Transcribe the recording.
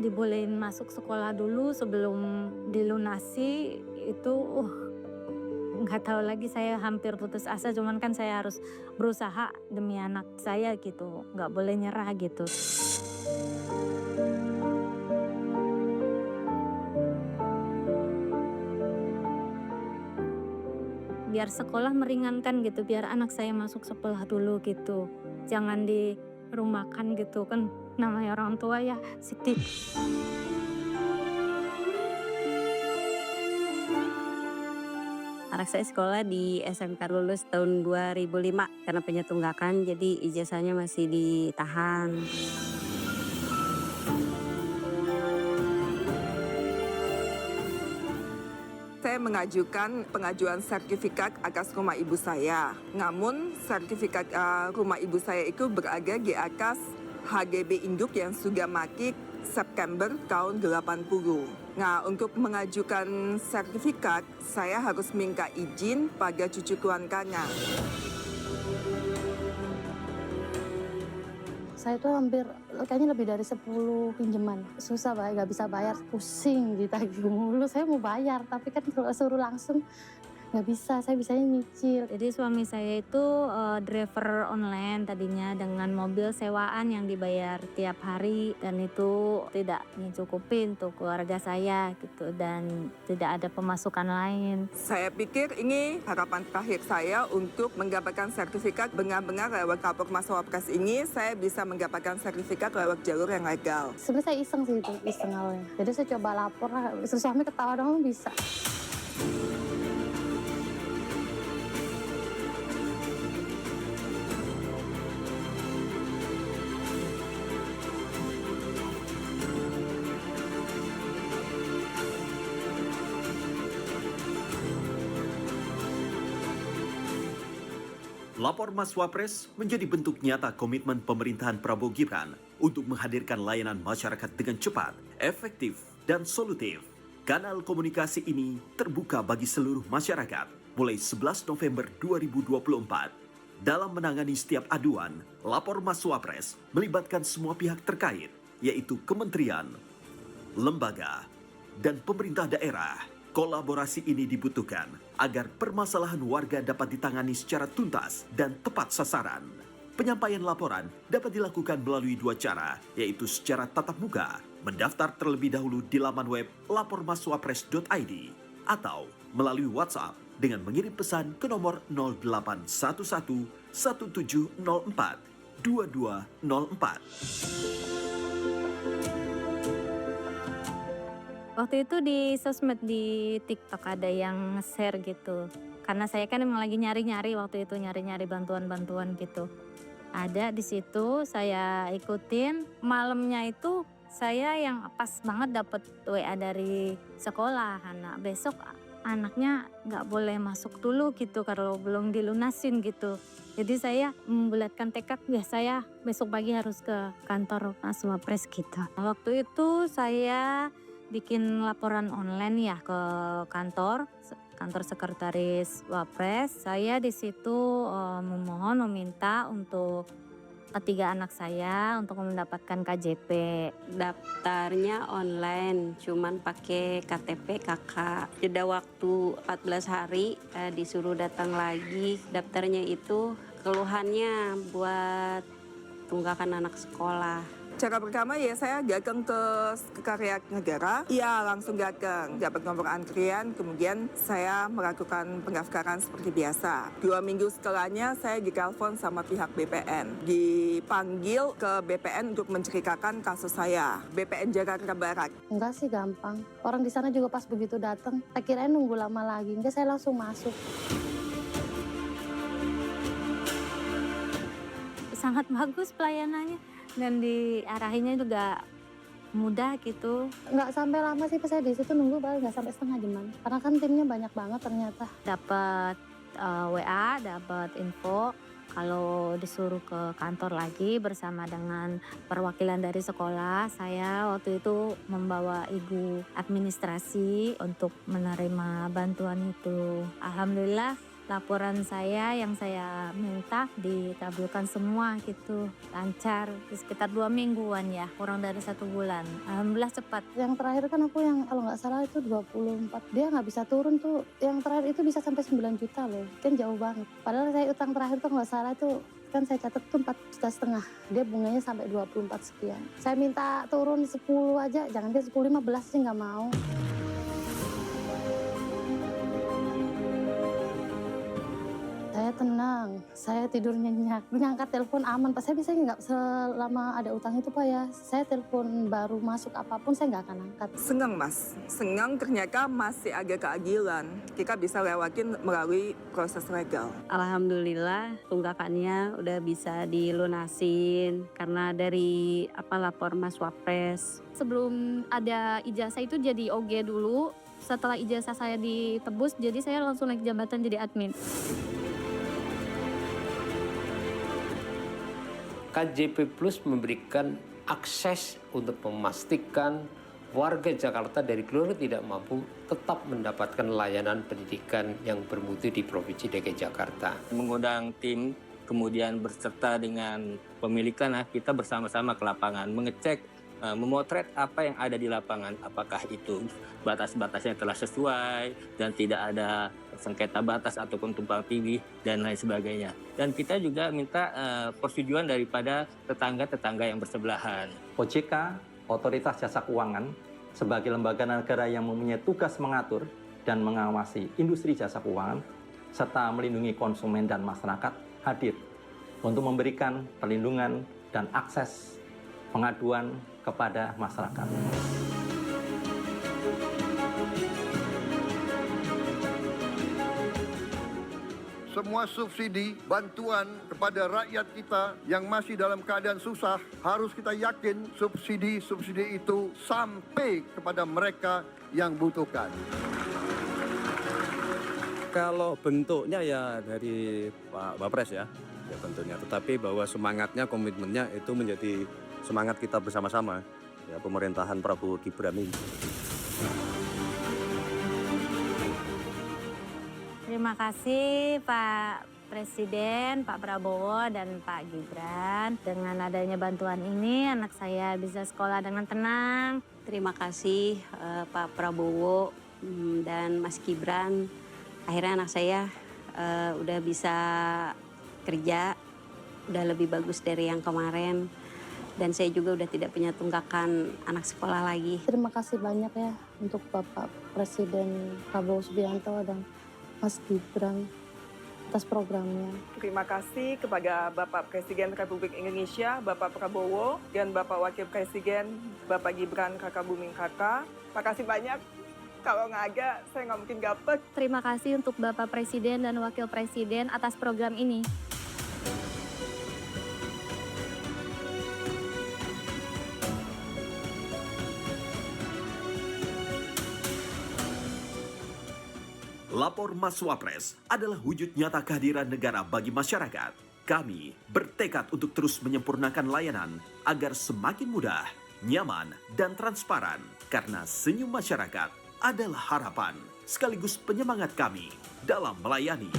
dibolehin masuk sekolah dulu sebelum dilunasi itu, nggak tahu lagi saya hampir putus asa, cuman kan saya harus berusaha demi anak saya gitu, nggak boleh nyerah gitu. Biar sekolah meringankan gitu, biar anak saya masuk sekolah dulu gitu. Jangan dirumahkan gitu kan, namanya orang tua ya sedih. Anak saya sekolah di SMK lulus tahun 2005 karena penyetunggakan jadi ijazahnya masih ditahan. Saya mengajukan pengajuan sertifikat atas rumah ibu saya. Namun sertifikat rumah ibu saya itu berada di atas HGB induk yang sudah mati September tahun 80. Nah, untuk mengajukan sertifikat, saya harus minta izin pada cucu keluarganya. Saya tuh hampir kayaknya lebih dari 10 pinjaman. Susah Mbak, nggak bisa bayar, pusing ditagih mulu. Saya mau bayar, tapi kan kalau suruh langsung nggak bisa, saya bisanya nyicil. Jadi suami saya itu driver online tadinya dengan mobil sewaan yang dibayar tiap hari, dan itu tidak mencukupi untuk keluarga saya gitu, dan tidak ada pemasukan lain. Saya pikir ini harapan terakhir saya untuk mendapatkan sertifikat benar-benar lewat Kapolres Wapres ini, saya bisa mendapatkan sertifikat lewat jalur yang legal. Sebenarnya saya iseng sih itu, iseng awalnya. Jadi saya coba lapor lah, suami ketawa dong bisa. Lapor Mas Wapres menjadi bentuk nyata komitmen pemerintahan Prabowo Gibran untuk menghadirkan layanan masyarakat dengan cepat, efektif, dan solutif. Kanal komunikasi ini terbuka bagi seluruh masyarakat mulai 11 November 2024. Dalam menangani setiap aduan, Lapor Mas Wapres melibatkan semua pihak terkait, yaitu kementerian, lembaga, dan pemerintah daerah. Kolaborasi ini dibutuhkan agar permasalahan warga dapat ditangani secara tuntas dan tepat sasaran. Penyampaian laporan dapat dilakukan melalui dua cara, yaitu secara tatap muka, mendaftar terlebih dahulu di laman web lapormaswapres.id, atau melalui WhatsApp dengan mengirim pesan ke nomor 0811 1704 2204. Waktu itu di sosmed, di TikTok ada yang share gitu. Karena saya kan emang lagi nyari-nyari waktu itu, nyari-nyari bantuan-bantuan gitu. Ada di situ, saya ikutin. Malamnya itu saya yang pas banget dapet WA dari sekolah, anak besok anaknya nggak boleh masuk dulu gitu kalau belum dilunasin gitu. Jadi saya membulatkan tekad, ya saya besok pagi harus ke kantor Mas Wapres gitu. Waktu itu saya bikin laporan online ya ke kantor sekretaris Wapres. Saya di situ meminta untuk ketiga anak saya untuk mendapatkan KJP. Daftarnya online, cuman pakai KTP kakak. Jeda waktu 14 hari, disuruh datang lagi. Daftarnya itu keluhannya buat tunggakan anak sekolah. Cara pertama ya saya datang ke Sekretariat Negara, ya langsung datang, dapat nomor antrian, kemudian saya melakukan pendaftaran seperti biasa. 2 minggu setelahnya saya ditelepon sama pihak BPN, dipanggil ke BPN untuk menceritakan kasus saya, BPN Jakarta Barat. Enggak sih, gampang. Orang di sana juga pas begitu datang, saya kirain nunggu lama lagi. Enggak, saya langsung masuk. Sangat bagus pelayanannya. Dan diarahinnya juga mudah gitu. Nggak sampai lama sih pas saya di situ nunggu, paling nggak sampai setengah jaman. Karena kan timnya banyak banget ternyata. Dapat WA, dapat info kalau disuruh ke kantor lagi bersama dengan perwakilan dari sekolah. Saya waktu itu membawa ibu administrasi untuk menerima bantuan itu. Alhamdulillah laporan saya yang saya minta dikabulkan semua gitu, lancar. Sekitar 2 mingguan ya, kurang dari 1 bulan. Alhamdulillah cepat. Yang terakhir kan aku yang kalau nggak salah itu 24. Dia nggak bisa turun tuh. Yang terakhir itu bisa sampai 9 juta loh. Kan jauh banget. Padahal saya utang terakhir tuh nggak salah itu kan saya catat tuh 4,5 juta. Dia bunganya sampai 24 sekian. Saya minta turun 10 aja, jangan dia 10, 15 sih nggak mau. Saya tenang, saya tidur nyenyak. Ngangkat telepon aman, Pak. Saya biasanya nggak selama ada utang itu, Pak ya. Saya telepon baru masuk apapun saya nggak akan angkat. Senang Mas, senang ternyata masih ada keadilan. Kita bisa lewatin melalui proses legal. Alhamdulillah tunggakannya udah bisa dilunasin karena dari lapor Mas Wapres. Sebelum ada ijazah itu jadi OG dulu. Setelah ijazah saya ditebus, jadi saya langsung naik jabatan jadi admin. KJP Plus memberikan akses untuk memastikan warga Jakarta dari keluarga tidak mampu tetap mendapatkan layanan pendidikan yang bermutu di Provinsi DKI Jakarta. Mengundang tim, kemudian berserta dengan pemilik tanah, kita bersama-sama ke lapangan, mengecek, memotret apa yang ada di lapangan, apakah itu batas-batasnya telah sesuai dan tidak ada sengketa batas ataupun tumpang tindih dan lain sebagainya. Dan kita juga minta persetujuan daripada tetangga-tetangga yang bersebelahan. OJK, Otoritas Jasa Keuangan, sebagai lembaga negara yang mempunyai tugas mengatur dan mengawasi industri jasa keuangan, serta melindungi konsumen dan masyarakat, hadir untuk memberikan perlindungan dan akses pengaduan kepada masyarakat. Semua subsidi, bantuan kepada rakyat kita yang masih dalam keadaan susah, harus kita yakin subsidi itu sampai kepada mereka yang butuhkan. Kalau bentuknya ya dari Pak Wapres ya bentuknya. Tetapi bahwa semangatnya, komitmennya itu menjadi semangat kita bersama-sama ya, pemerintahan Prabowo Gibran ini. Terima kasih Pak Presiden, Pak Prabowo, dan Pak Gibran. Dengan adanya bantuan ini, anak saya bisa sekolah dengan tenang. Terima kasih Pak Prabowo dan Mas Gibran. Akhirnya anak saya udah bisa kerja, udah lebih bagus dari yang kemarin. Dan saya juga udah tidak punya tunggakan anak sekolah lagi. Terima kasih banyak ya untuk Bapak Presiden Prabowo Subianto dan Mas Gibran atas programnya. Terima kasih kepada Bapak Presiden Republik Indonesia, Bapak Prabowo, dan Bapak Wakil Presiden, Bapak Gibran Kakak Buming Kakak. Makasih banyak. Kalau nggak ada, saya nggak mungkin dapet. Terima kasih untuk Bapak Presiden dan Wakil Presiden atas program ini. Lapor Mas Wapres adalah wujud nyata kehadiran negara bagi masyarakat. Kami bertekad untuk terus menyempurnakan layanan agar semakin mudah, nyaman, dan transparan. Karena senyum masyarakat adalah harapan sekaligus penyemangat kami dalam melayani.